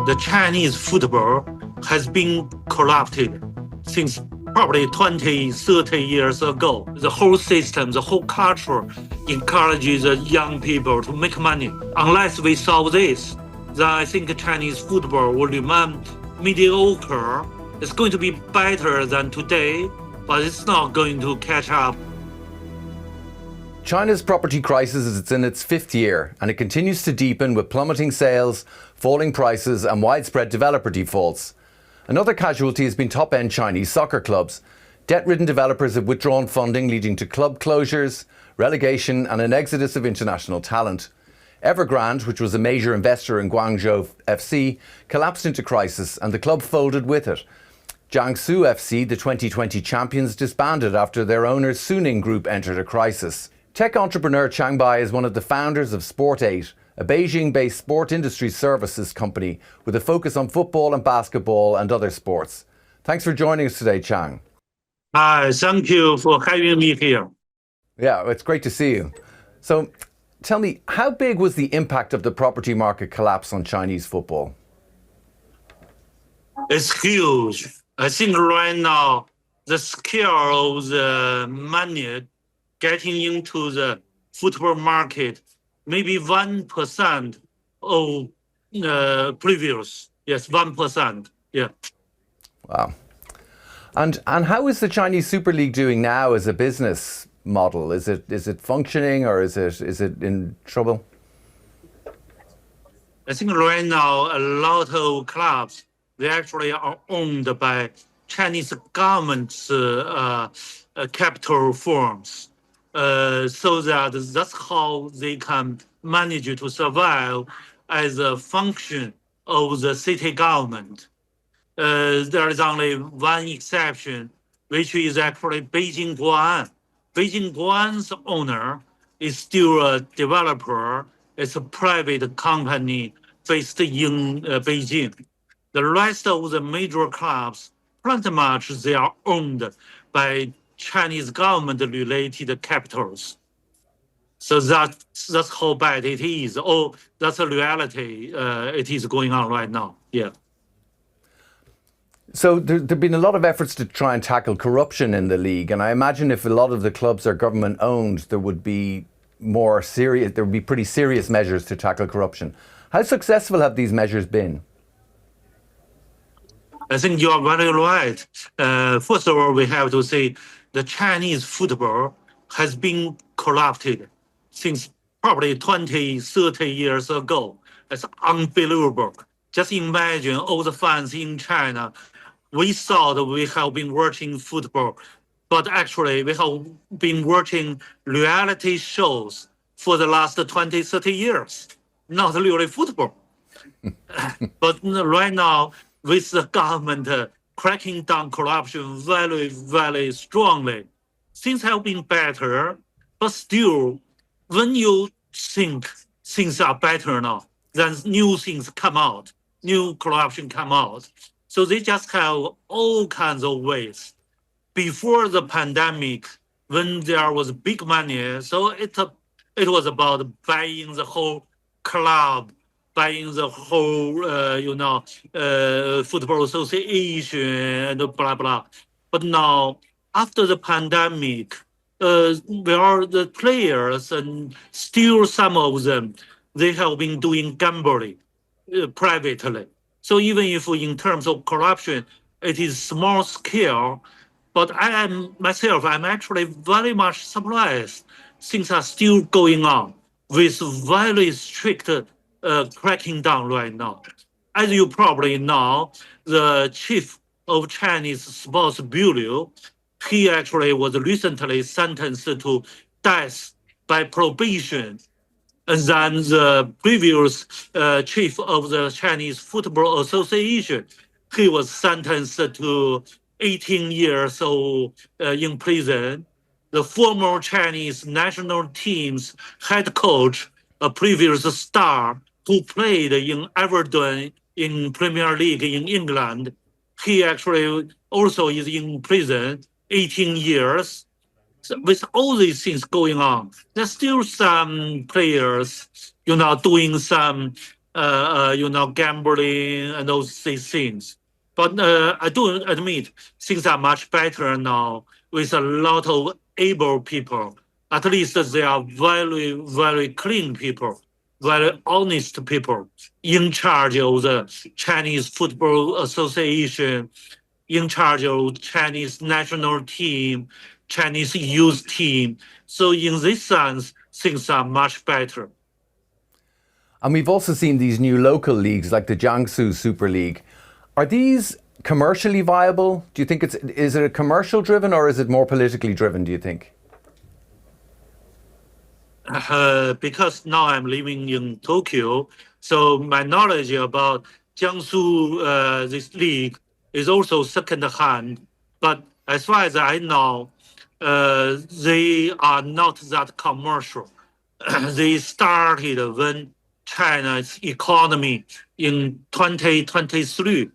The Chinese football has been corrupted since probably 20, 30 years ago. The whole system, the whole culture encourages the young people to make money. Unless we solve this, then I think Chinese football will remain mediocre. It's going to be better than today, but it's not going to catch up. China's property crisis is in its fifth year, and it continues to deepen with plummeting sales, falling prices and widespread developer defaults. Another casualty has been top-end Chinese soccer clubs. Debt-ridden developers have withdrawn funding, leading to club closures, relegation and an exodus of international talent. Evergrande, which was a major investor in Guangzhou FC, collapsed into crisis and the club folded with it. Guangzhou FC, the 2020 champions, disbanded after their owner's Suning Group entered a crisis. Tech entrepreneur Qiang Bai is one of the founders of Sport8, a Beijing-based sport industry services company with a focus on football and basketball and other sports. Thanks for joining us today, Qiang. Hi, thank you for having me here. Yeah, it's great to see you. So tell me, how big was the impact of the property market collapse on Chinese football? It's huge. I think right now, the scale of the money getting into the football market, maybe 1% of previous. Yes, 1%. Yeah. Wow. And how is the Chinese Super League doing now as a business model? Is it functioning, or is it in trouble? I think right now a lot of clubs, they actually are owned by Chinese government's capital firms. So that's how they can manage to survive as a function of the city government. There is only one exception, which is actually Beijing-based. Beijing-based owner is still a developer. It's a private company based in Beijing. The rest of the major clubs, pretty much they are owned by Chinese government-related capitals. So that's how bad it is. Oh, that's a reality. It is going on right now. Yeah. So there've been a lot of efforts to try and tackle corruption in the league, and I imagine if a lot of the clubs are government-owned, there would be pretty serious measures to tackle corruption. How successful have these measures been? I think you are very right. First of all, we have to say the Chinese football has been corrupted since probably 20, 30 years ago. It's unbelievable. Just imagine all the fans in China. We thought we have been watching football, but actually we have been watching reality shows for the last 20, 30 years, not really football. But right now, with the government cracking down corruption very, very strongly, things have been better, but still, when you think things are better now, then new things come out, new corruption come out. So they just have all kinds of ways. Before the pandemic, when there was big money, so it was about buying the whole club, buying the whole, football association and blah, blah. But now, after the pandemic, where the players and still some of them, they have been doing gambling privately. So even if in terms of corruption, it is small scale, but I'm actually very much surprised things are still going on with very strict cracking down right now. As you probably know, the chief of Chinese Sports Bureau, he actually was recently sentenced to death by probation. And then the previous chief of the Chinese Football Association, he was sentenced to 18 years in prison. The former Chinese national team's head coach, a previous star who played in Evergrande in Premier League in England, he actually also is in prison 18 years. So with all these things going on, there's still some players, doing some gambling and these things. But I do admit things are much better now with a lot of able people. At least they are very, very clean people, very honest people in charge of the Chinese Football Association, in charge of Chinese national team, Chinese youth team. So in this sense, things are much better. And we've also seen these new local leagues like the Jiangsu Super League. Are these commercially viable? Do you think is it a commercial driven or is it more politically driven, do you think? Because now I'm living in Tokyo, so my knowledge about Jiangsu, this league, is also second hand. But as far as I know, they are not that commercial. They started when China's economy in 2023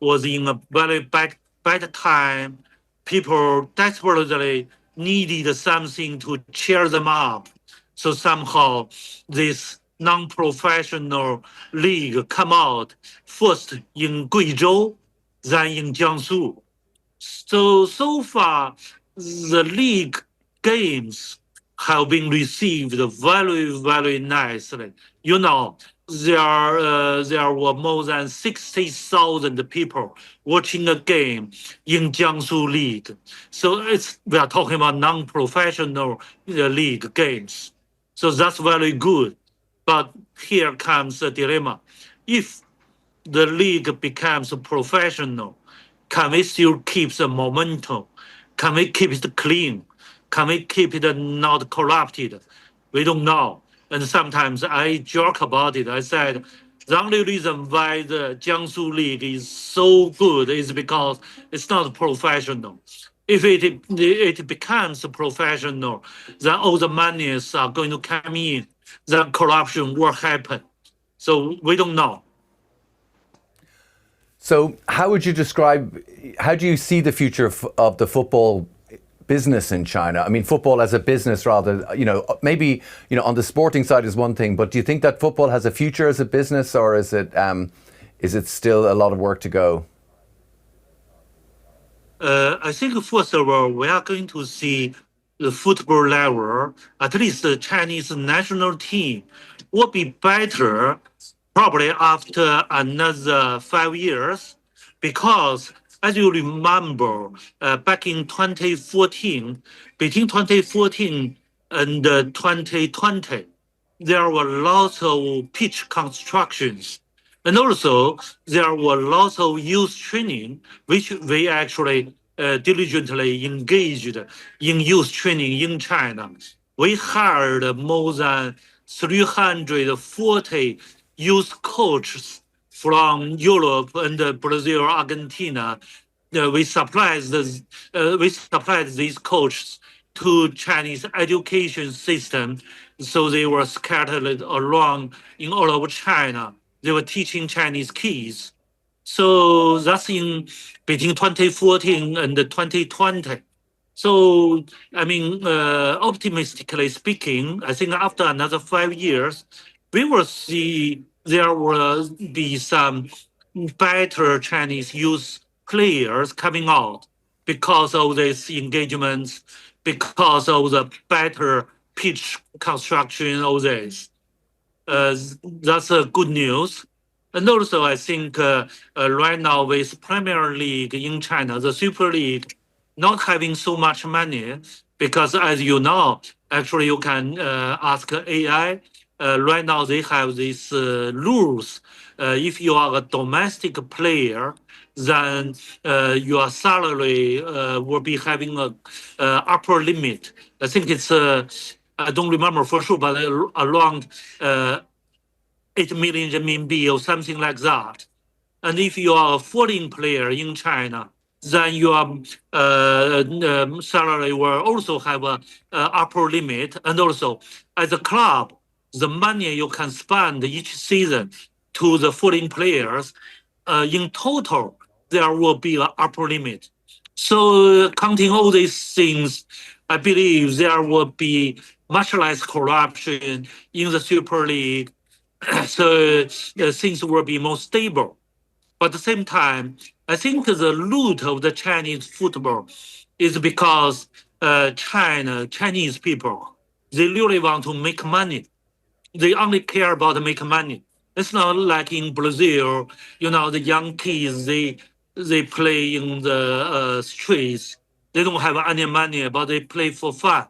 was in a very bad time. People desperately needed something to cheer them up. So somehow this non-professional league come out first in Guizhou, then in Jiangsu. So far, the league games have been received very, very nicely. There were more than 60,000 people watching a game in Jiangsu League. So we are talking about non-professional league games. So that's very good. But here comes the dilemma. If the league becomes professional, can we still keep the momentum? Can we keep it clean? Can we keep it not corrupted? We don't know. And sometimes I joke about it. I said, the only reason why the Jiangsu League is so good is because it's not professional. If it becomes professional, then all the monies are going to come in, then corruption will happen. So we don't know. So how would you describe, how do you see the future of the football business in China? I mean, football as a business rather, maybe, on the sporting side is one thing, but do you think that football has a future as a business, or is it still a lot of work to go? I think first of all, we are going to see the football level, at least the Chinese national team, will be better probably after another 5 years, because as you remember, back in 2014, between 2014 and 2020, there were lots of pitch constructions. And also, there were lots of youth training, which we actually diligently engaged in youth training in China. We hired more than 340 youth coaches from Europe and Brazil, Argentina. We supplied these coaches to Chinese education system, so they were scattered around in all over China. They were teaching Chinese kids. So that's in between 2014 and 2020. So, I mean, optimistically speaking, I think after another 5 years, we will see there will be some better Chinese youth players coming out because of these engagements, because of the better pitch construction, all this. That's good news. And also, I think right now with Premier League in China, the Super League, not having so much money, because as you know, actually you can ask AI. Right now they have these rules. If you are a domestic player, then your salary will be having a upper limit. I think it's I don't remember for sure, but around 8 million renminbi or something like that. And if you are a foreign player in China, then your salary will also have a upper limit. And also, as a club, the money you can spend each season to the foreign players, in total, there will be an upper limit. So counting all these things, I believe there will be much less corruption in the Super League. so things will be more stable. But at the same time, I think the root of the Chinese football is because Chinese people, they really want to make money. They only care about make money. It's not like in Brazil, the young kids, they play in the streets. They don't have any money, but they play for fun.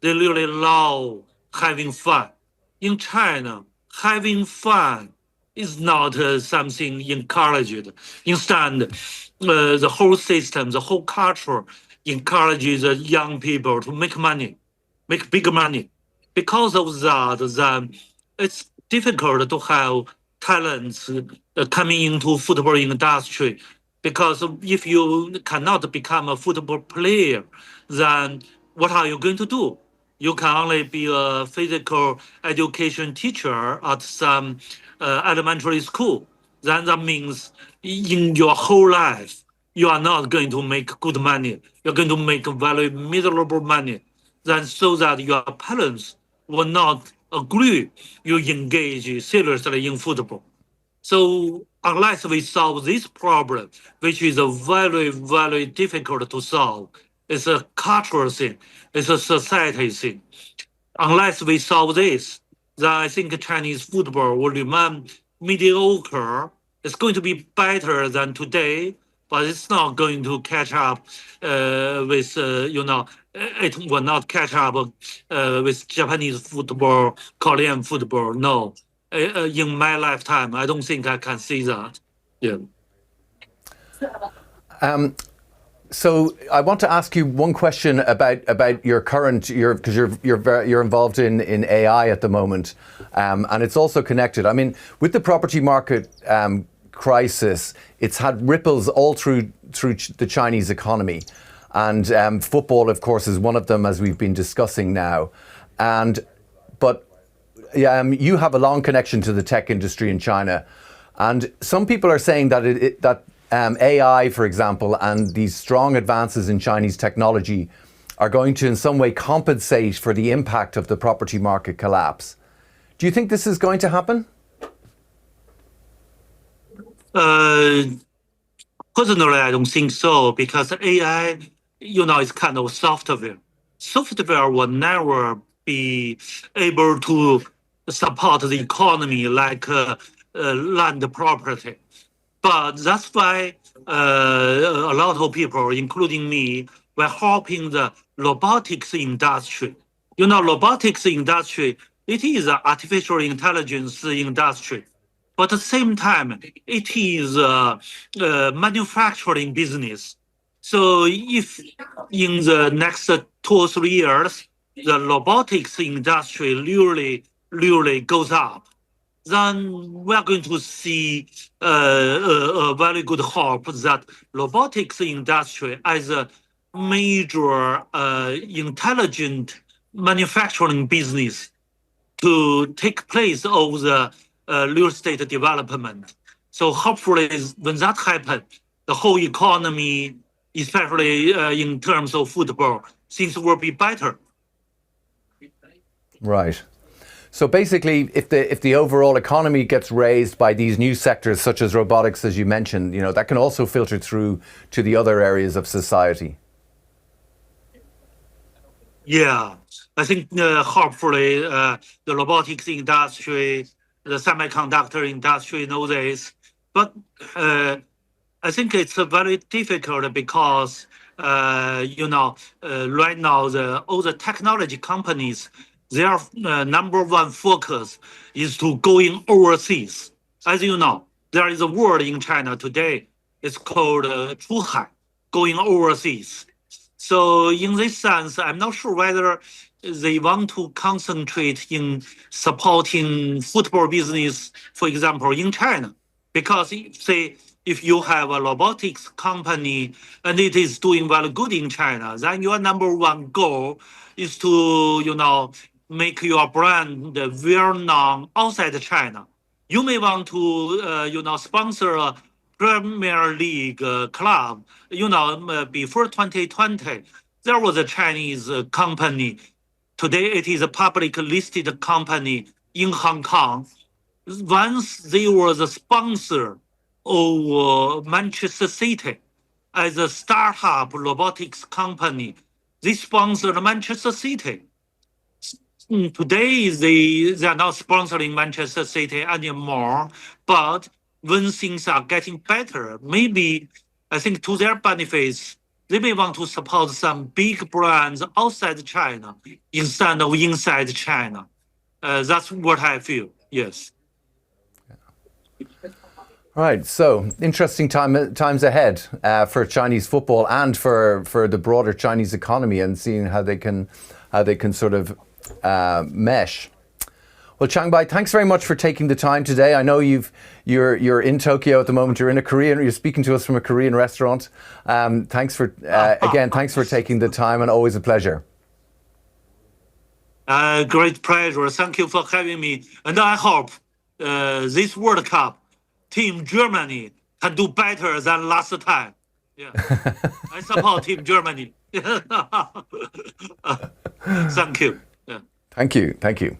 They really love having fun. In China, having fun is not something encouraged. Instead, the whole system, the whole culture encourages the young people to make money, make big money. Because of that, then it's difficult to have talents coming into football industry. Because if you cannot become a football player, then what are you going to do? You can only be a physical education teacher at some elementary school. Then that means in your whole life, you are not going to make good money. You're going to make very miserable money. Then so that your parents will not agree you engage seriously in football. So unless we solve this problem, which is a very, very difficult to solve, it's a cultural thing, it's a society thing. Unless we solve this, then I think Chinese football will remain mediocre. It's going to be better than today, but it's not going to catch up it will not catch up with Japanese football, Korean football. No, in my lifetime, I don't think I can see that. Yeah. So I want to ask you one question about your current because you're involved in AI at the moment, and it's also connected. I mean, with the property market crisis, it's had ripples all through the Chinese economy, and football, of course, is one of them, as we've been discussing now. But you have a long connection to the tech industry in China, and some people are saying that AI, for example, and these strong advances in Chinese technology are going to in some way compensate for the impact of the property market collapse. Do you think this is going to happen? Personally, I don't think so because AI, is kind of software. Software will never be able to support the economy like land property. But that's why a lot of people, including me, were helping the robotics industry. Robotics industry, it is an artificial intelligence industry. But at the same time, it is a manufacturing business. So if in the next 2 or 3 years, the robotics industry really goes up, then we're going to see a very good hope that robotics industry as a major intelligent manufacturing business to take place of the real estate development. So hopefully when that happens, the whole economy, especially in terms of football, things will be better. Right. So basically, if the overall economy gets raised by these new sectors, such as robotics, as you mentioned, that can also filter through to the other areas of society. Yeah, I think hopefully the robotics industry, the semiconductor industry know this. But I think it's very difficult because, right now, all the technology companies, their number one focus is to going overseas. As you know, there is a word in China today. It's called 出海, going overseas. So in this sense, I'm not sure whether they want to concentrate in supporting football business, for example, in China. Because say if you have a robotics company and it is doing very good in China, then your number one goal is to, make your brand well known outside China. You may want to, sponsor a Premier League club. Before 2020, there was a Chinese company. Today, it is a public listed company in Hong Kong. once they were the sponsor of Manchester City as a startup robotics company. They sponsored Manchester City. Today, they are not sponsoring Manchester City anymore, but when things are getting better, maybe I think to their benefits, they may want to support some big brands outside China instead of inside China. That's what I feel. Yes. All right, so interesting times ahead for Chinese football and for the broader Chinese economy, and seeing how they can sort of mesh. Well, Qiang Bai, thanks very much for taking the time today. I know you're in Tokyo at the moment. You're in a Korean. You're speaking to us from a Korean restaurant. Thanks for taking the time, and always a pleasure. Great pleasure. Thank you for having me, and I hope this World Cup, Team Germany can do better than last time. Yeah, I support Team Germany. Thank you. Yeah. Thank you.